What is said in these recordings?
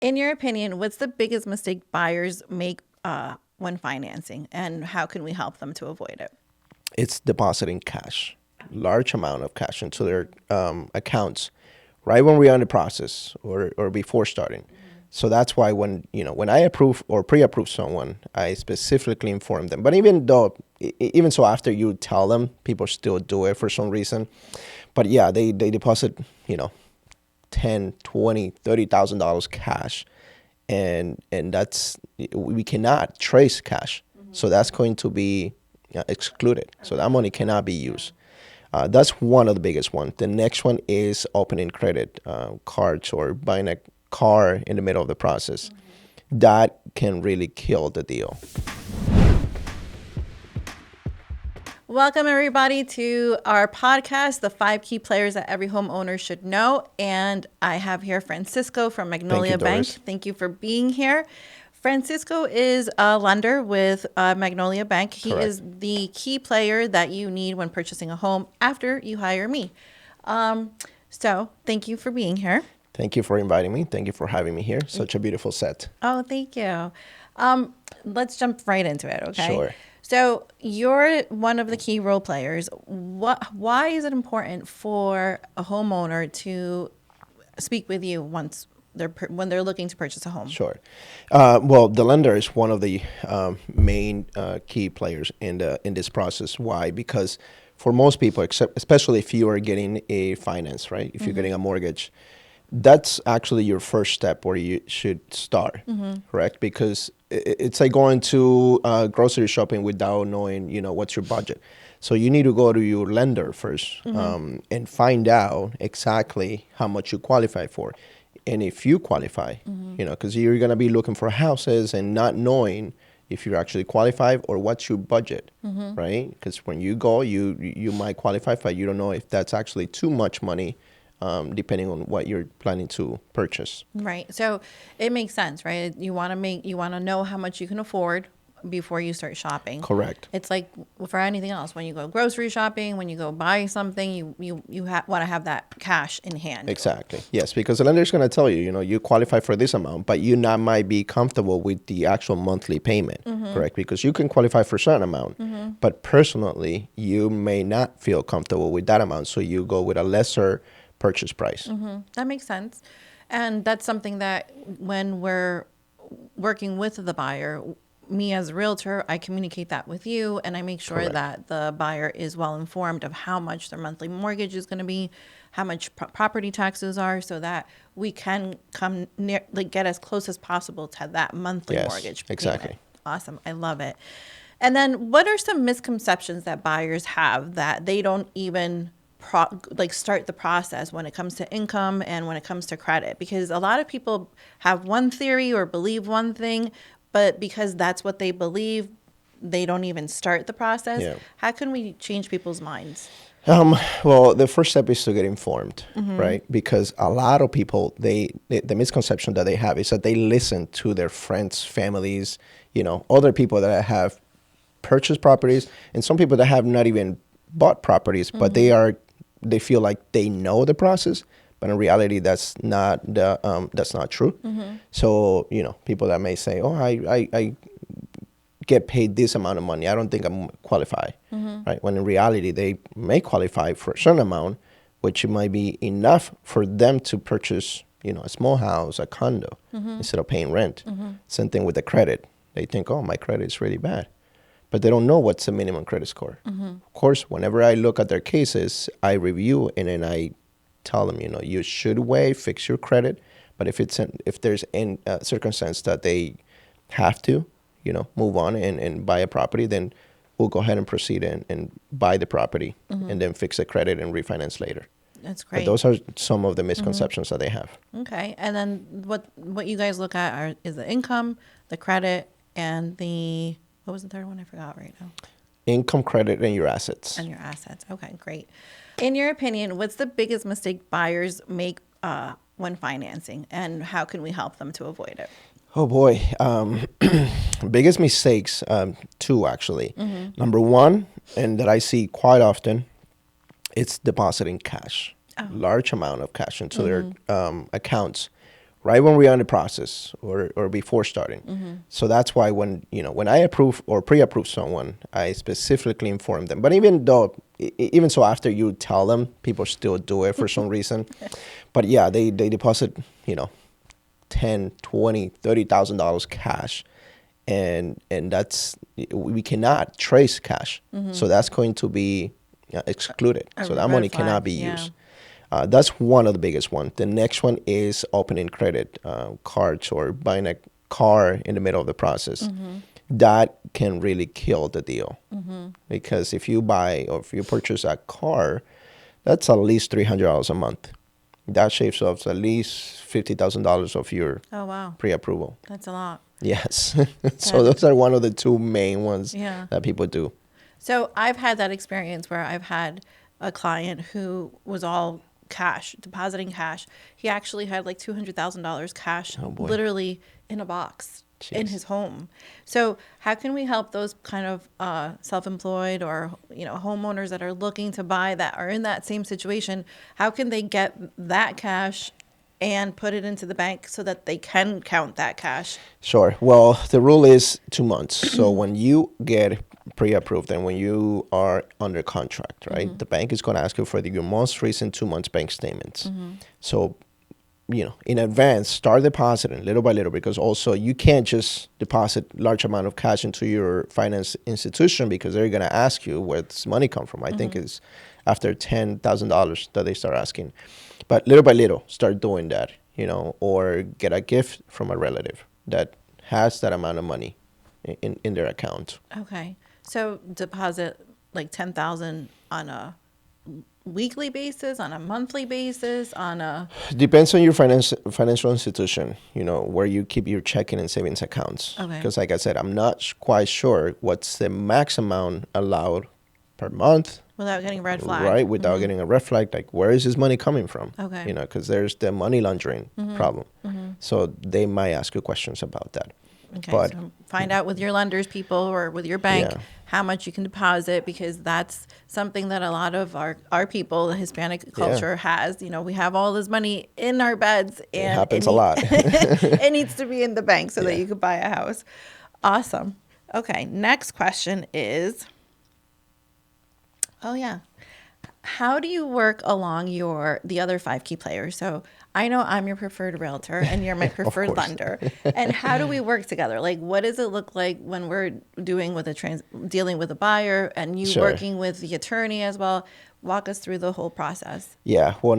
In your opinion, what's the biggest mistake buyers make when financing, and how can we help them to avoid it? It's depositing cash, large amount of cash into their accounts right when we're in the process or before starting. So that's why when I approve or pre-approve someone, I specifically inform them. But even so, after you tell them, people still do it for some reason. But yeah, they deposit, 10, 20, $30,000 cash, and that's, we cannot trace cash, so that's going to be excluded. So that money cannot be used. That's one of the biggest ones. The next one is opening credit cards or buying a car in the middle of the process. That can really kill the deal. Welcome, everybody, to our podcast, The 5 Key Players That Every Homeowner Should Know. And I have here Francisco from Magnolia Bank. Doris. Thank you for being here. Francisco is a lender with Magnolia Bank. He Correct. is the key player that you need when purchasing a home after you hire me. So thank you for being here. Thank you for inviting me. Thank you for having me here. Such a beautiful set. Oh, thank you. Let's jump right into it, okay? Sure. So you're one of the key role players. Why is it important for a homeowner to speak with you when they're looking to purchase a home? Sure. Well, the lender is one of the main key players in this process. Why? Because for most people, especially if you are getting a finance, right? If you're getting a mortgage, that's actually your first step where you should start, correct? Because it's like going to grocery shopping without knowing, what's your budget. So you need to go to your lender first and find out exactly how much you qualify for. And if you qualify, because you're going to be looking for houses and not knowing if you're actually qualified or what's your budget, right? Because when you go, you might qualify, but you don't know if that's actually too much money, depending on what you're planning to purchase. Right. So it makes sense, right? You want to know how much you can afford before you start shopping. Correct. It's like for anything else. When you go grocery shopping, when you go buy something, you want to have that cash in hand. Exactly. Yes, because the lender is going to tell you, you qualify for this amount, but you not might be comfortable with the actual monthly payment, correct? Because you can qualify for a certain amount, but personally, you may not feel comfortable with that amount, so you go with a lesser purchase price. That makes sense. And that's something that when we're working with the buyer, me as a realtor, I communicate that with you, and I make sure Correct. that the buyer is well informed of how much their monthly mortgage is going to be, how much property taxes are, so that we can come near, get as close as possible to that monthly Yes, mortgage payment. exactly. Awesome. I love it. And then what are some misconceptions that buyers have that they don't even start the process when it comes to income and when it comes to credit? Because a lot of people have one theory or believe one thing, but because that's what they believe, they don't even start the process. Yeah. How can we change people's minds? Well, the first step is to get informed, right? Because a lot of people, the misconception that they have is that they listen to their friends, families, other people that have purchased properties, and some people that have not even bought properties, but they feel like they know the process. But in reality, that's not true. So, people that may say, oh, I get paid this amount of money, I don't think I'm qualified, right? When in reality, they may qualify for a certain amount, which might be enough for them to purchase, a small house, a condo, instead of paying rent. Same thing with the credit. They think, oh, my credit is really bad. But they don't know what's the minimum credit score. Of course, whenever I look at their cases, I review and then I tell them, you should fix your credit. But if there's any circumstance that they have to, move on and buy a property, then we'll go ahead and proceed and buy the property and then fix the credit and refinance later. That's great. But those are some of the misconceptions that they have. Okay. And then what you guys look at is the income, the credit, and what was the third one? I forgot right now. Income, credit, and your assets. And your assets. Okay, great. In your opinion, what's the biggest mistake buyers make when financing, and how can we help them to avoid it? Oh boy, biggest mistakes, two actually. Number one, and that I see quite often, it's depositing cash, large amount of cash into their accounts right when we're in the process or before starting. So that's why when I approve or pre-approve someone, I specifically inform them. But even so, after you tell them, people still do it for some reason. But yeah, they deposit, 10, 20, $30,000 cash. And that's, we cannot trace cash. So that's going to be excluded. So that red money flag, cannot be yeah. used. That's one of the biggest ones. The next one is opening credit cards or buying a car in the middle of the process. That can really kill the deal. Because if you buy or if you purchase a car, that's at least $300 a month. That shaves off at least $50,000 of your Oh, wow. pre-approval. That's a lot. Yes. So those are one of the two main ones Yeah. that people do. So I've had that experience where I've had a client who was all cash, depositing cash. He actually had like $200,000 cash, boy. literally in a box in Jeez. his home. So how can we help those kind of self-employed or homeowners that are looking to buy, that are in that same situation? How can they get that cash and put it into the bank so that they can count that cash? Sure. Well, the rule is 2 months. So when you get pre-approved and when you are under contract, right, the bank is going to ask you for your most recent 2 months bank statements. So, in advance, start depositing little by little, because also you can't just deposit large amount of cash into your finance institution because they're going to ask you where this money come from. I think it's after $10,000 that they start asking. But little by little, start doing that, or get a gift from a relative that has that amount of money in their account. Okay. So deposit like 10,000 on a weekly basis, on a monthly basis, on a... Depends on your financial institution, where you keep your checking and savings accounts. Okay. Because like I said, I'm not quite sure what's the max amount allowed per month. Without getting a red flag. Right, without getting a red flag, like where is this money coming from? Okay. Because there's the money laundering problem. So they might ask you questions about that. Okay, But so find out with your lenders, people, or with your bank, Yeah. how much you can deposit, because that's something that a lot of our people, the Hispanic culture, has. We have all this money in our beds, and it happens a lot. it needs to be in the bank so that Yeah. you could buy a house. Awesome. Okay, next question is, oh yeah, how do you work along the other 5 key players? So I know I'm your preferred realtor and you're my preferred course. lender. And how do we work together? Like, what does it look like when we're dealing with a buyer and you Sure. working with the attorney as well? Walk us through the whole process. Yeah, well,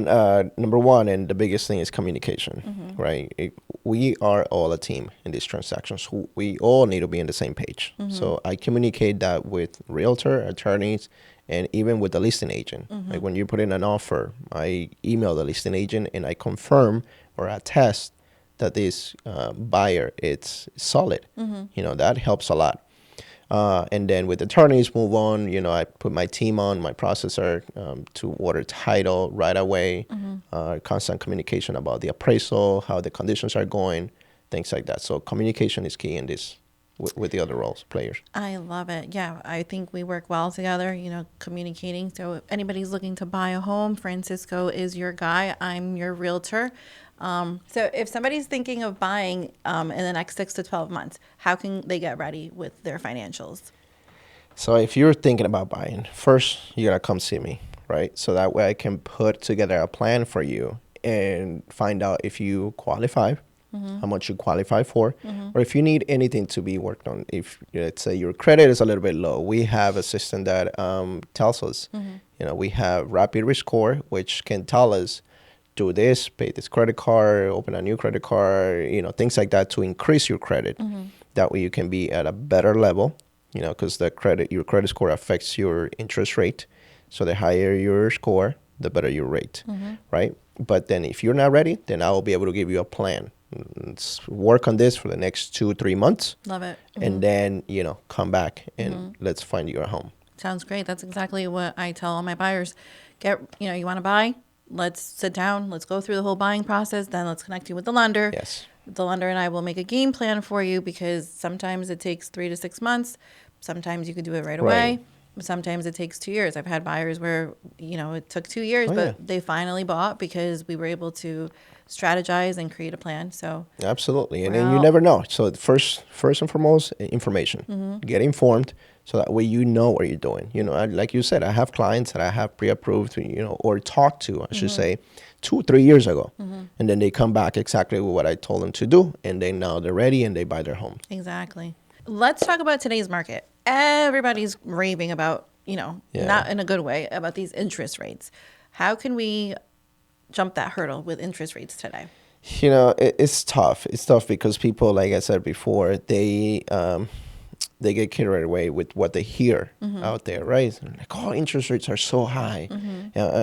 number one, and the biggest thing is communication, right? We are all a team in these transactions. We all need to be on the same page. So I communicate that with realtor, attorneys, and even with the listing agent. Like when you put in an offer, I email the listing agent and I confirm or attest that this buyer it's solid. That helps a lot. And then with attorneys, move on. I put my team on, my processor to order title right away. Constant communication about the appraisal, how the conditions are going, things like that. So communication is key in this with the other players. I love it. Yeah, I think we work well together, communicating. So if anybody's looking to buy a home, Francisco is your guy. I'm your realtor. So if somebody's thinking of buying in the next 6 to 12 months, how can they get ready with their financials? So if you're thinking about buying, first you gotta come see me, right? So that way I can put together a plan for you and find out if you qualify, how much you qualify for, or if you need anything to be worked on. If let's say your credit is a little bit low, we have a system that tells us, we have rapid rescore, which can tell us, do this, pay this credit card, open a new credit card, things like that to increase your credit. That way you can be at a better level, because your credit score affects your interest rate. So the higher your score, the better your rate, right? But then if you're not ready, then I will be able to give you a plan. Let's work on this for the next 2-3 months. Love it. And then, come back and let's find you a home. Sounds great. That's exactly what I tell all my buyers. You want to buy? Let's sit down. Let's go through the whole buying process. Then let's connect you with the lender. Yes. The lender and I will make a game plan for you, because sometimes it takes 3 to 6 months. Sometimes you could do it right away. sometimes it takes 2 years. I've had buyers where, it took 2 years, Oh, but yeah. they finally bought because we were able to strategize and create a plan. So Absolutely, and we're then you out. never know. So first and foremost, information. Get informed, so that way you know what you're doing. Like you said, I have clients that I have pre-approved, or talked to, I should say, 2-3 years ago, and then they come back exactly with what I told them to do, and now they're ready and they buy their home. Exactly. Let's talk about today's market. Everybody's raving about, Yeah. not in a good way, about these interest rates. How can we jump that hurdle with interest rates today? It's tough. It's tough because people, like I said before, they get carried away with what they hear out there, right? Like, oh, interest rates are so high.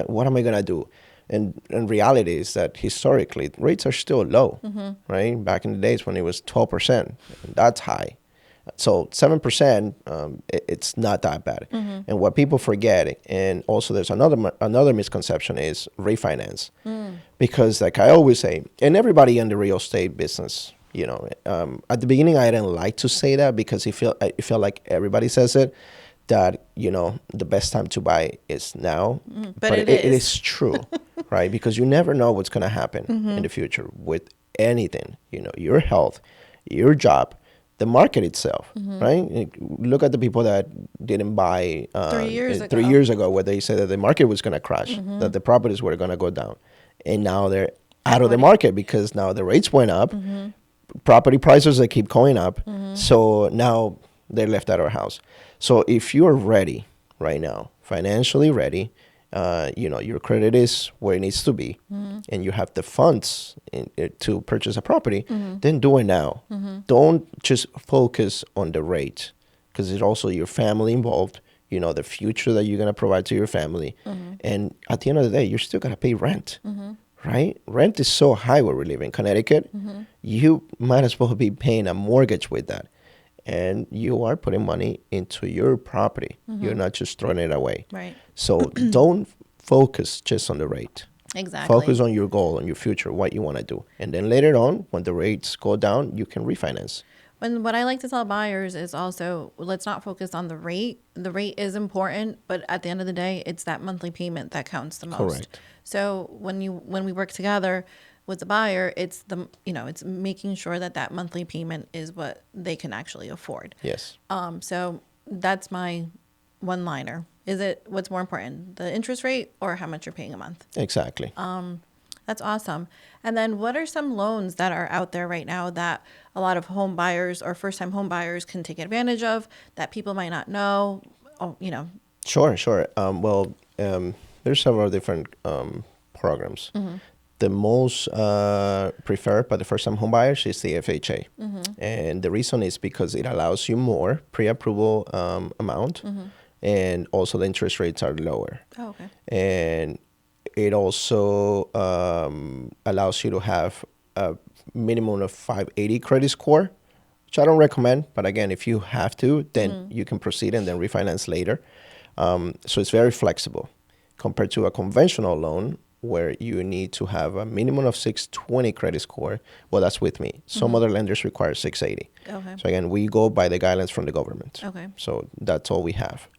What am I gonna do? And reality is that historically rates are still low, right? Back in the days when it was 12%, that's high. So 7%, it's not that bad. And what people forget, and also there's another misconception, is refinance, because like I always say, and everybody in the real estate business, at the beginning I didn't like to say that because it felt like everybody says it, that the best time to buy is now, But it is. is true, right? Because you never know what's going to happen in the future with anything. Your health, your job, the market itself, right? Look at the people that didn't buy 3 years 3 years ago, where they said that the market was going to crash, that the properties were going to go down, and now they're out of the Equity. market because now the rates went up, property prices they keep going up, so now they're left out of our house. So if you're ready right now, financially ready, your credit is where it needs to be, and you have the funds to purchase a property, then do it now. Don't just focus on the rate, because there's also your family involved, the future that you're going to provide to your family. And at the end of the day, you're still going to pay rent, right? Rent is so high where we live in Connecticut. You might as well be paying a mortgage with that. And you are putting money into your property. You're not just throwing it away. Right. So don't focus just on the rate. Exactly. Focus on your goal and your future, what you want to do. And then later on, when the rates go down, you can refinance. And what I like to tell buyers is also, let's not focus on the rate. The rate is important, but at the end of the day, it's that monthly payment that counts the most. Correct. So when we work together with the buyer, it's it's making sure that monthly payment is what they can actually afford. Yes. So that's my one-liner. Is it what's more important, the interest rate or how much you're paying a month? Exactly. That's awesome. And then what are some loans that are out there right now that a lot of home buyers or first-time home buyers can take advantage of that people might not know? Sure. There's several different programs. The most preferred by the first-time home buyers is the FHA. And the reason is because it allows you more pre-approval amount, and also the interest rates are lower. Oh, okay. And it also allows you to have a minimum of 580 credit score, which I don't recommend. But again, if you have to, then you can proceed and then refinance later. So it's very flexible compared to a conventional loan, where you need to have a minimum of 620 credit score. Well, that's with me. Some other lenders require 680. Okay. So again, we go by the guidelines from the government. Okay. So that's all we have.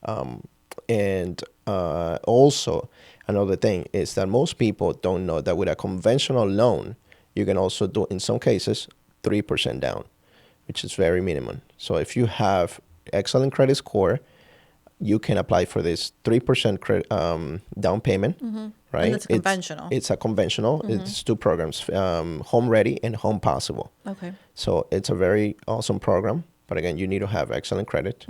And also, another thing is that most people don't know that with a conventional loan, you can also do, in some cases, 3% down, which is very minimum. So if you have excellent credit score, you can apply for this 3% down payment, right? And it's conventional. It's a conventional. It's two programs, Home Ready and Home Possible. Okay. So it's a very awesome program. But again, you need to have excellent credit.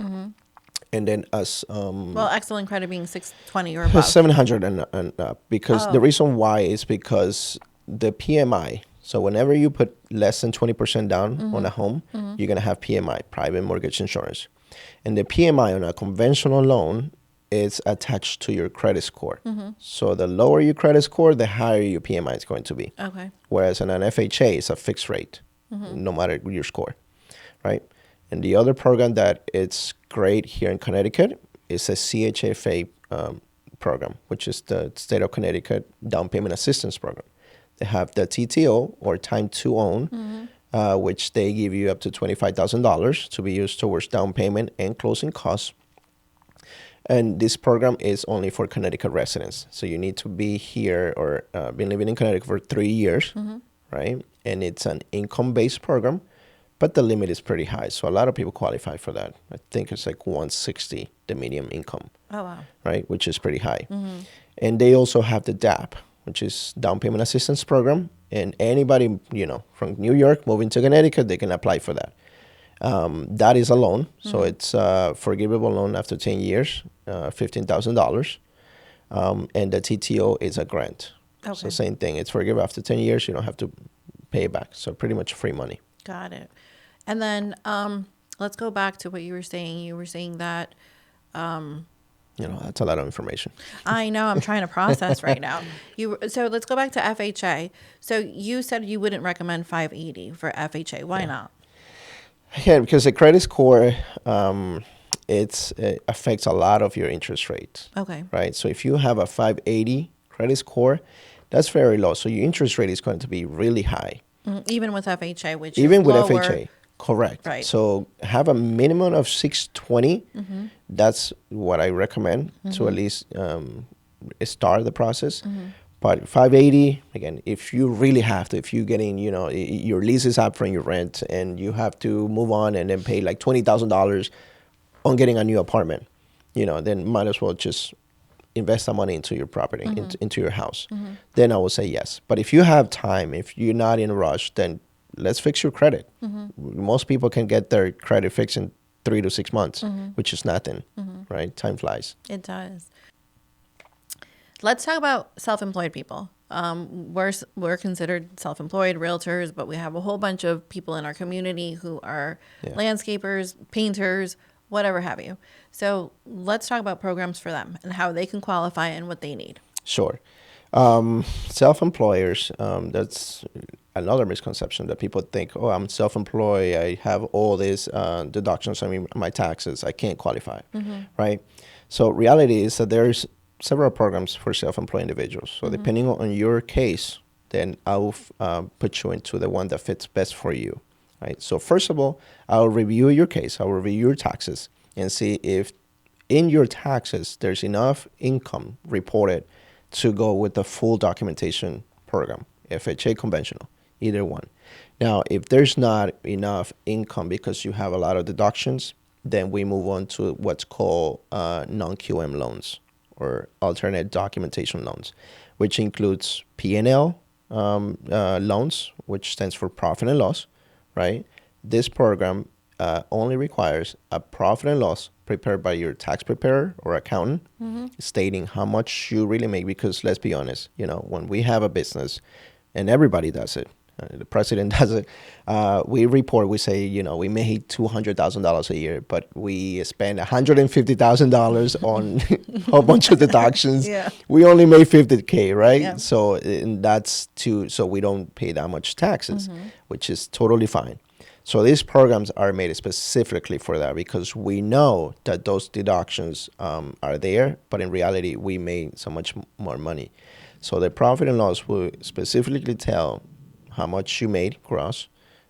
And then Well, excellent credit being 620 or above. 700 and up. Because the reason why is because the PMI. So whenever you put less than 20% down on a home, you're going to have PMI, private mortgage insurance. And the PMI on a conventional loan is attached to your credit score. So the lower your credit score, the higher your PMI is going to be. Okay. Whereas in an FHA, it's a fixed rate, no matter your score, right? And the other program that it's great here in Connecticut is a CHFA program, which is the State of Connecticut Down Payment Assistance Program. They have the TTO, or time to own, which they give you up to $25,000 to be used towards down payment and closing costs. And this program is only for Connecticut residents. So you need to be here or been living in Connecticut for 3 years, right? And it's an income-based program, but the limit is pretty high. So a lot of people qualify for that. I think it's like 160, the medium income. Oh, wow. Right? Which is pretty high. And they also have the DAP, which is Down Payment Assistance Program. And anybody, from New York moving to Connecticut, they can apply for that. That is a loan. So it's a forgivable loan after 10 years, $15,000. And the TTO is a grant. Okay. So same thing. It's forgivable after 10 years. You don't have to pay it back. So pretty much free money. Got it. And then let's go back to what you were saying. You were saying that. That's a lot of information. I know. I'm trying to process right now. So let's go back to FHA. So you said you wouldn't recommend 580 for FHA. Why not? Yeah, because the credit score, it affects a lot of your interest rate. Okay. Right? So if you have a 580 credit score, that's very low. So your interest rate is going to be really high. Even with FHA, which Even is with lower. FHA, correct. Right. So have a minimum of 620. That's what I recommend to at least start the process. But 580, again, if you really have to, if you're getting, your lease is up from your rent and you have to move on and then pay like $20,000 on getting a new apartment, then might as well just invest that money into your property, into your house. Then I will say yes. But if you have time, if you're not in a rush, then let's fix your credit. Most people can get their credit fixed in 3 to 6 months, which is nothing, right? Time flies. It does. Let's talk about self-employed people. We're considered self-employed realtors, but we have a whole bunch of people in our community who are landscapers, painters, whatever have you. So let's talk about programs for them and how they can qualify and what they need. Sure. Self-employers, that's another misconception that people think, oh, I'm self-employed, I have all these deductions on my taxes, I can't qualify, right? So reality is that there's several programs for self-employed individuals. So depending on your case, then I'll put you into the one that fits best for you, right? So first of all, I'll review your case, I'll review your taxes and see if in your taxes there's enough income reported to go with the full documentation program, FHA conventional, either one. Now, if there's not enough income because you have a lot of deductions, then we move on to what's called non-QM loans or alternate documentation loans, which includes P&L loans, which stands for profit and loss, right? This program only requires a profit and loss prepared by your tax preparer or accountant, stating how much you really make. Because let's be honest, when we have a business, and everybody does it, the president does it, we say, we made $200,000 a year, but we spend $150,000 on a whole bunch of deductions. We only made $50K, right? Yeah. So so we don't pay that much taxes, which is totally fine. So these programs are made specifically for that because we know that those deductions are there, but in reality, we made so much more money. So the profit and loss will specifically tell how much you made gross,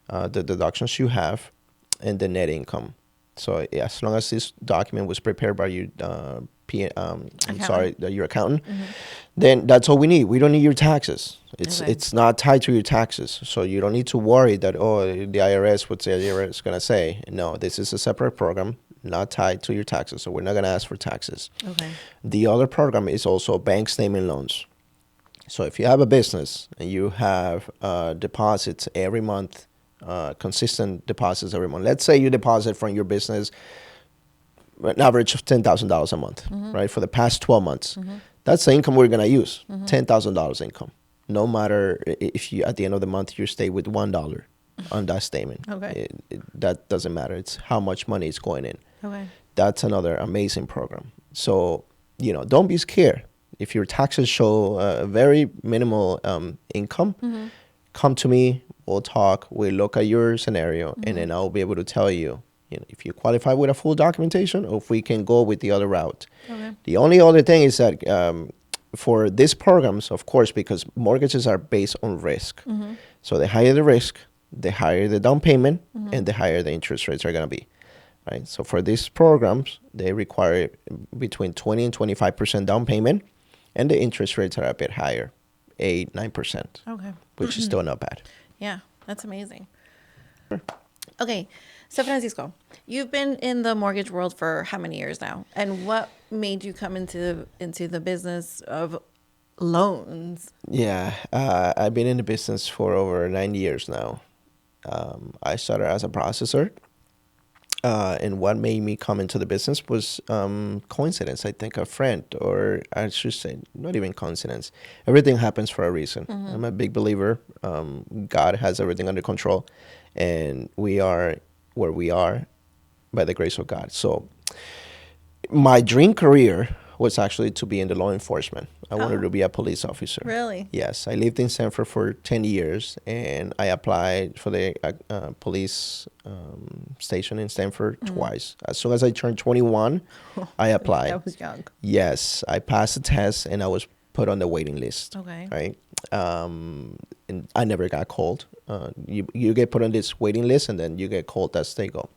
the deductions you have, and the net income. So as long as this document was prepared by your your accountant, then that's all we need. We don't need your taxes. It's not tied to your taxes. So you don't need to worry that, the IRS, what's the IRS going to say? No, this is a separate program, not tied to your taxes. So we're not going to ask for taxes. Okay. The other program is also bank statement loans. So if you have a business and you have deposits every month, consistent deposits every month. Let's say you deposit from your business an average of $10,000 a month, right? For the past 12 months. That's the income we're going to use, $10,000 income. No matter if you, at the end of the month, you stay with $1 on that statement. Okay. That doesn't matter. It's how much money is going in. Okay. That's another amazing program. So, don't be scared. If your taxes show a very minimal income, come to me. We'll talk. We'll look at your scenario, and then I'll be able to tell you, if you qualify with a full documentation or if we can go with the other route. Okay. The only other thing is that for these programs, of course, because mortgages are based on risk. So the higher the risk, the higher the down payment, and the higher the interest rates are going to be. right? So for these programs, they require between 20 and 25% down payment, and the interest rates are a bit higher, 8, 9%, Okay. which is still not bad. Yeah, that's amazing. Okay, so Francisco, you've been in the mortgage world for how many years now? And what made you come into the business of loans? Yeah, I've been in the business for over 9 years now. I started as a processor. And what made me come into the business was coincidence. I think a friend, or I should say, not even coincidence. Everything happens for a reason. I'm a big believer. God has everything under control, and we are where we are by the grace of God. So, my dream career was actually to be in the law enforcement. I wanted to be a police officer. Really? Yes, I lived in Stanford for 10 years, and I applied for the police station in Stanford twice. As soon as I turned 21, I applied. That was young. Yes, I passed the test, and I was put on the waiting list. Okay. Right? And I never got called. You get put on this waiting list, and then you get called as they go.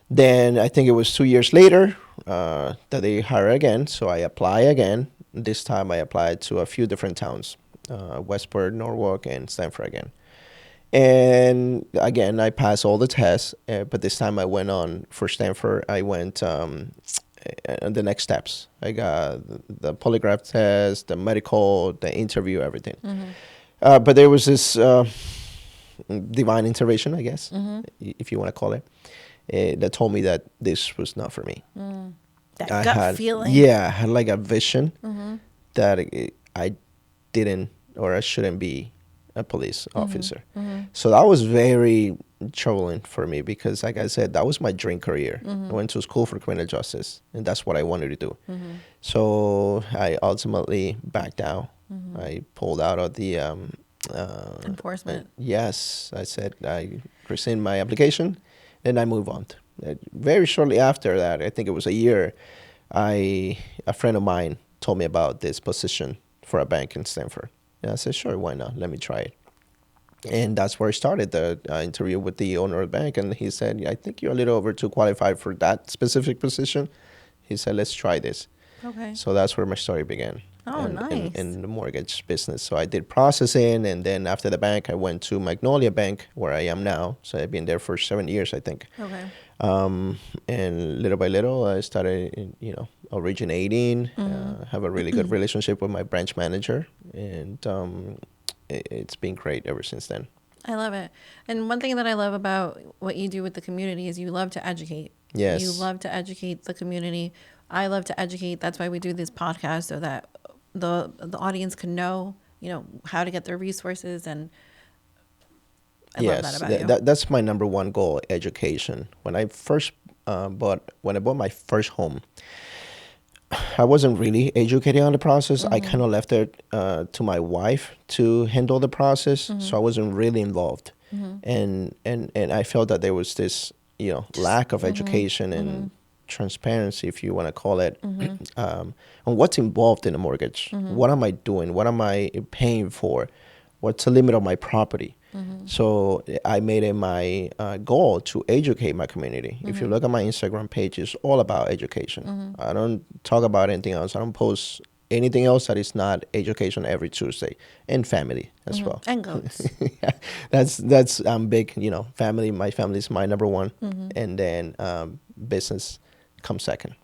Then I think it was 2 years later that they hire again. So I apply again. This time I applied to a few different towns, Westport, Norwalk, and Stanford again. And again, I passed all the tests, but this time I went on for Stanford. I went the next steps. I got the polygraph test, the medical, the interview, everything. But there was this divine intervention, I guess, if you want to call it. That told me that this was not for me. That I gut had, feeling. yeah, I had like a vision that I didn't, or I shouldn't be a police officer. So that was very troubling for me because, like I said, that was my dream career. I went to school for criminal justice, and that's what I wanted to do. So I ultimately backed out. I pulled out of the Enforcement. yes, I said I rescind my application, and I move on. Very shortly after that, I think it was a year, a friend of mine told me about this position for a bank in Stanford. And I said, sure, why not? Let me try it. And that's where I started the interview with the owner of the bank. And he said, I think you're a little over too qualified for that specific position. He said, let's try this. Okay. So that's where my story began. Oh, nice. In the mortgage business. So I did processing, and then after the bank, I went to Magnolia Bank, where I am now. So I've been there for 7 years, I think. Okay. And little by little, I started, originating. Have a really good relationship with my branch manager, and it's been great ever since then. I love it. And one thing that I love about what you do with the community is you love to educate. Yes. You love to educate the community. I love to educate. That's why we do this podcast, so that the audience can know, how to get their resources. And I love that about you. That's my number one goal, education. When I bought my first home, I wasn't really educated on the process. I kind of left it to my wife to handle the process, so I wasn't really involved. And I felt that there was this, lack of education and transparency, if you want to call it, on what's involved in a mortgage. What am I doing? What am I paying for? What's the limit of my property? So I made it my goal to educate my community. If you look at my Instagram page, it's all about education. I don't talk about anything else. I don't post anything else that is not education every Tuesday, and family as well. And goats. Yeah, that's big. Family. My family is my number one, and then business comes second.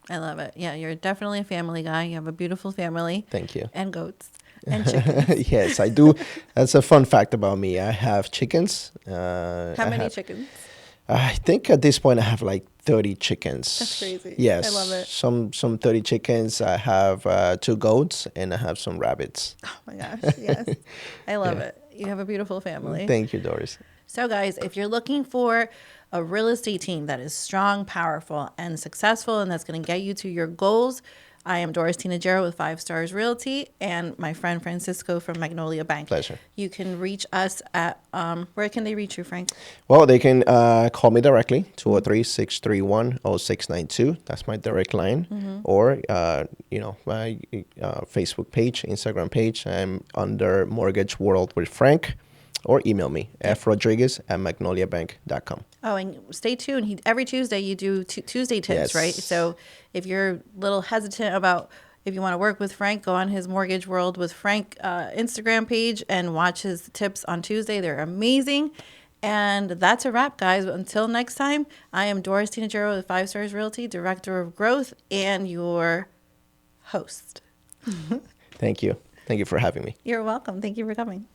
I love it. Yeah, you're definitely a family guy. You have a beautiful family. Thank you. And goats. And chickens. Yes, I do. That's a fun fact about me. I have chickens. How many chickens? I think at this point I have like 30 chickens. That's crazy. Yes. I love it. Some 30 chickens. I have 2 goats, and I have some rabbits. Oh my gosh, yes. I love it. You have a beautiful family. Thank you, Doris. So guys, if you're looking for a real estate team that is strong, powerful, and successful, and that's going to get you to your goals, I am Doris Tinajero with 5 Stars Realty, and my friend Francisco from Magnolia Bank. Pleasure. You can reach us at, where can they reach you, Frank? Well, they can call me directly, 203-631-0692. That's my direct line. Or, my Facebook page, Instagram page. I'm under Mortgage World with Frank. or email me, frodriguez@magnoliabank.com. Oh, and stay tuned. Every Tuesday you do Tuesday tips, Yes. right? So if you're a little hesitant about if you want to work with Frank, go on his Mortgage World with Frank Instagram page and watch his tips on Tuesday. They're amazing. And that's a wrap, guys. Until next time, I am Doris Tinajero with 5 Stars Realty, Director of Growth, and your host. Thank you. Thank you for having me. You're welcome. Thank you for coming.